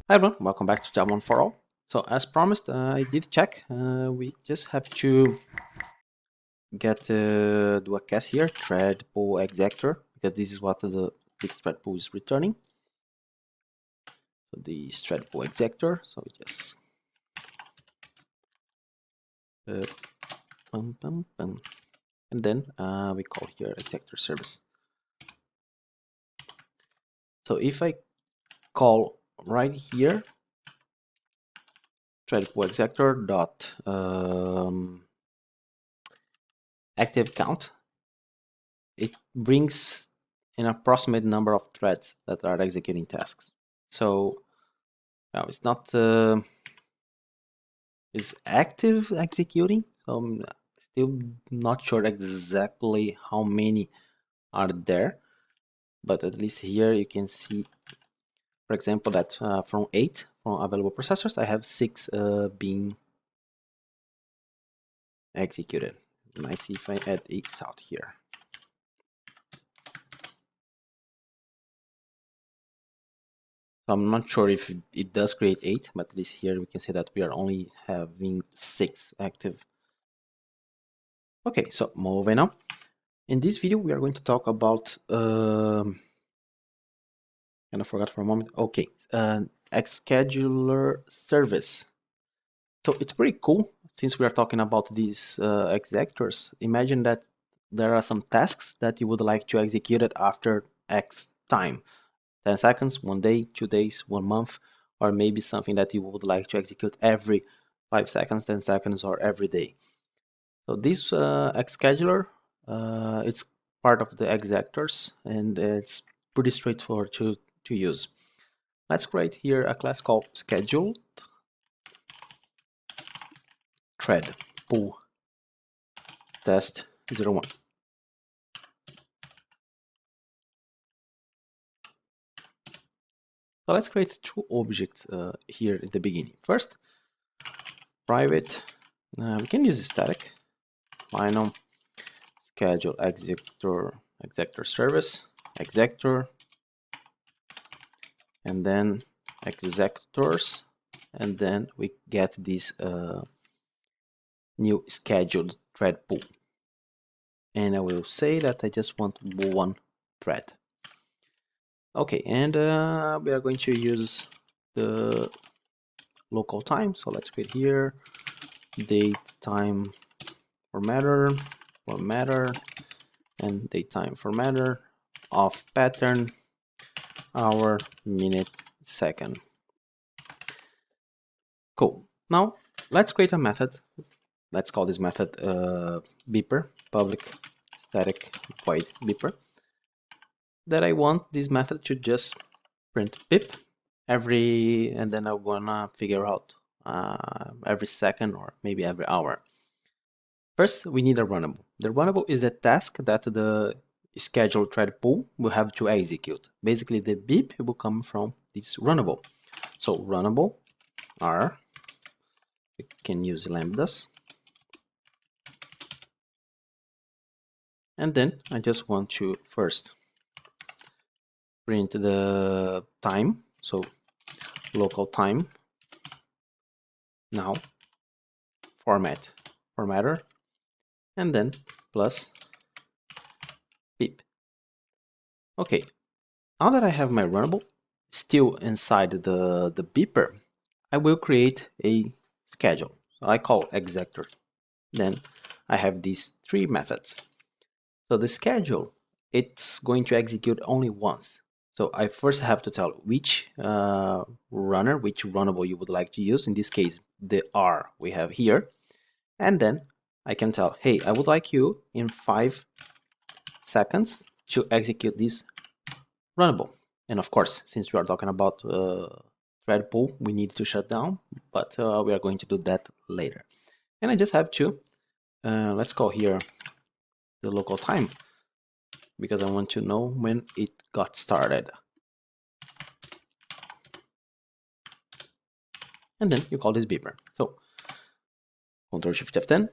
Hi everyone, welcome back to Java for All. So as promised, I did check. We just have to do a cast here, threadpool executor, because this is what the threadpool is returning. So the threadpool executor. So we just and then we call here executor service. So if I call right here threadpool executor dot active count, it brings an approximate number of threads that are executing tasks. So now it's not it's active executing, so I'm still not sure exactly how many are there, but at least here you can see, for example, that from 8 from available processors, I have 6 being executed. Let's see if I add a out here. So I'm not sure if it does create 8, but at least here we can see that we are only having 6 active. Okay, so moving on. In this video, we are going to talk about, and I forgot for a moment. Okay, scheduler service. So it's pretty cool since we are talking about these executors. Imagine that there are some tasks that you would like to execute it after X time. 10 seconds, 1 day, 2 days, 1 month, or maybe something that you would like to execute every 5 seconds, 10 seconds, or every day. So this scheduler, it's part of the executors, and it's pretty straightforward to use. Let's create here a class called ScheduledThreadPool test01. So let's create 2 objects here at the beginning. First, private, we can use static, final schedule executor service, executor, and then executors, and then we get this new scheduled thread pool. And I will say that I just want 1 thread. Okay, and we are going to use the local time. So let's create here date time formatter, and date time formatter of pattern hour, minute, second. Cool. Now let's create a method. Let's call this method beeper, public static void beeper. That I want this method to just print beep and then I'm gonna figure out every second or maybe every hour. First, we need a runnable. The runnable is the task that the scheduled thread pool will have to execute. Basically, the beep will come from this runnable. So runnable are, we can use lambdas. And then I just want to first print the time. So local time now formatter, and then plus beep. Okay, now that I have my runnable still inside the beeper, I will create a schedule. So I call executor. Then I have these 3 methods. So the schedule, it's going to execute only once. So I first have to tell which runner, which runnable you would like to use. In this case, the R we have here. And then I can tell, hey, I would like you in 5 seconds to execute this runnable. And of course, since we are talking about thread pool, we need to shut down, but we are going to do that later. And I just have to, let's call here the local time, because I want to know when it got started. And then you call this beeper. So Ctrl+Shift+F10,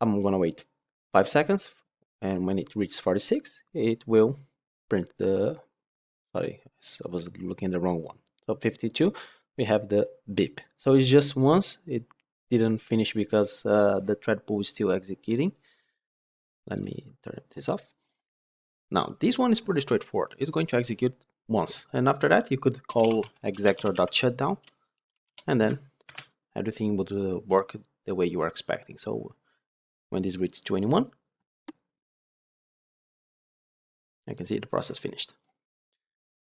I'm gonna wait 5 seconds, and when it reaches 46, it will print the, sorry, I was looking at the wrong one. So 52, we have the beep. So it's just once, it didn't finish because the thread pool is still executing. Let me turn this off. Now, this one is pretty straightforward. It's going to execute once. And after that, you could call executor.shutdown, and then everything would work the way you are expecting. So when this reaches 21, I can see the process finished.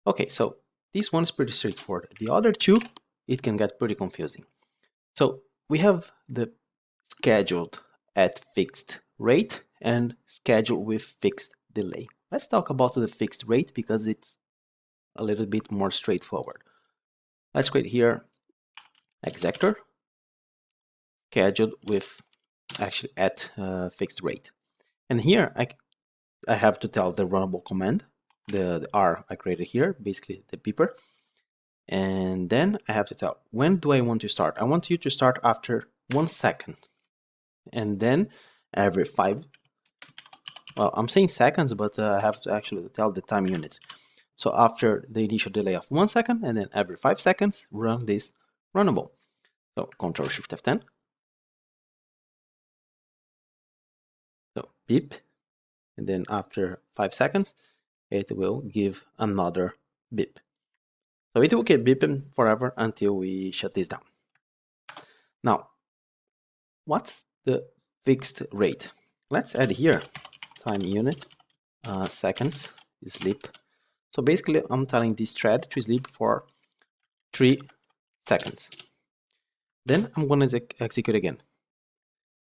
Okay, so this one is pretty straightforward. The other two, it can get pretty confusing. So we have the scheduled at fixed rate and scheduled with fixed delay. Let's talk about the fixed rate because it's a little bit more straightforward. Let's create here executor scheduled with actually at fixed rate. And here I have to tell the runnable command, the R I created here, basically the beeper. And then I have to tell when do I want to start. I want you to start after 1 second. And then every 5, well, I'm saying seconds, but I have to actually tell the time unit. So after the initial delay of 1 second, and then every 5 seconds, run this runnable. So Control Shift F10. So beep, and then after 5 seconds, it will give another beep. So it will keep beeping forever until we shut this down. Now, what's the fixed rate? Let's add here time unit, seconds, sleep. So basically, I'm telling this thread to sleep for 3 seconds. Then I'm going to execute again.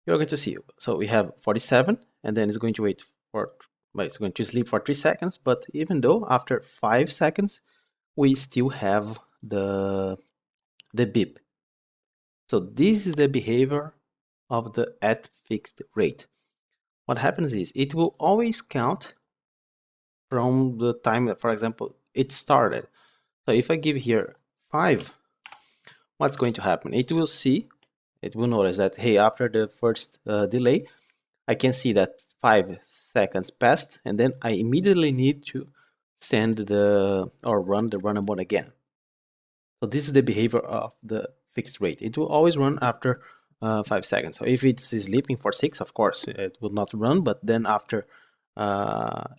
You're going to see. So we have 47, and then it's going to wait for, well, it's going to sleep for 3 seconds. But even though after 5 seconds, we still have the beep. So this is the behavior of the at fixed rate. What happens is it will always count from the time that, for example, it started. So if I give here 5, what's going to happen? It will see, it will notice that, hey, after the first delay, I can see that 5 seconds passed, and then I immediately need to send or run the runnable again. So this is the behavior of the fixed rate. It will always run after 5 seconds. So if it's sleeping for 6, of course, it will not run, but then after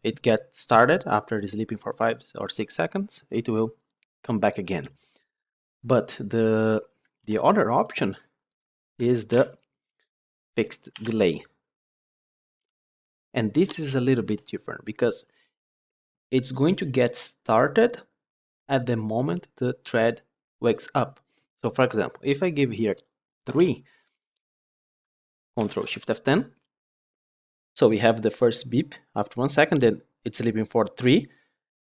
it gets started, after it's sleeping for 5 or 6 seconds, it will come back again. But the other option is the fixed delay. And this is a little bit different because it's going to get started at the moment the thread wakes up. So for example, if I give here 3, Control Shift F10, so we have the first beep after 1 second, then it's sleeping for 3,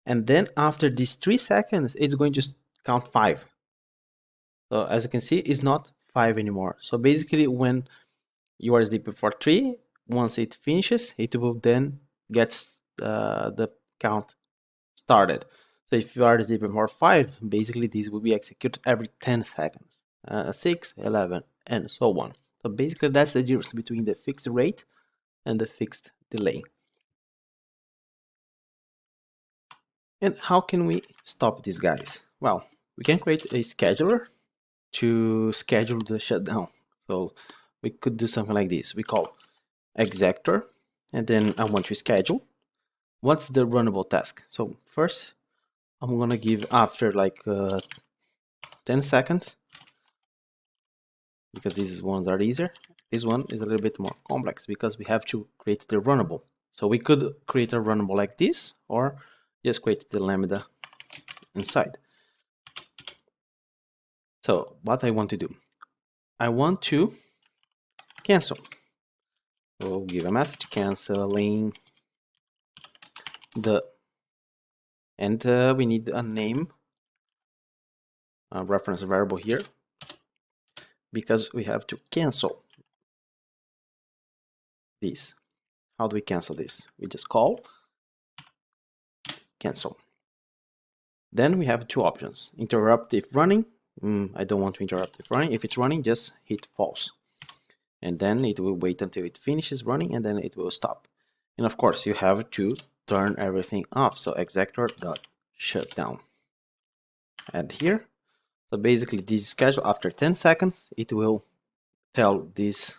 and then after these 3 seconds, it's going to count 5. So as you can see, it's not 5 anymore. So basically, when you are sleeping for 3, once it finishes, it will then get the count started. So if you are sleeping for 5, basically this will be executed every 10 seconds, 6, 11, and so on. So basically that's the difference between the fixed rate and the fixed delay. And how can we stop these guys? Well, we can create a scheduler to schedule the shutdown. So we could do something like this. We call executor, and then I want to schedule. What's the runnable task? So first, I'm gonna give after like 10 seconds, because these ones are easier. This one is a little bit more complex because we have to create the runnable. So we could create a runnable like this, or just create the lambda inside. So what I want to do, I want to cancel. We'll give a message canceling the, and we need a name, a reference variable here, because we have to cancel this. How do we cancel this? We just call cancel. Then we have 2 options. Interrupt if running. I don't want to interrupt if running. If it's running, just hit false. And then it will wait until it finishes running, and then it will stop. And of course, you have to turn everything off. So executor.shutdown. add here. So basically this schedule, after 10 seconds, it will tell this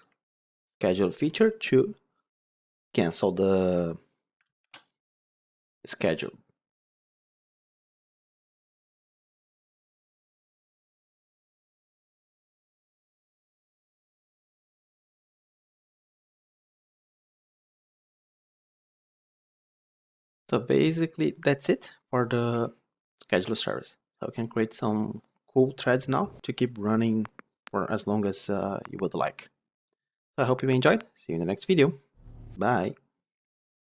schedule feature to cancel the schedule. So basically that's it for the scheduler service. So you can create some cool threads now to keep running for as long as you would like. So I hope you enjoyed. See you in the next video. Bye.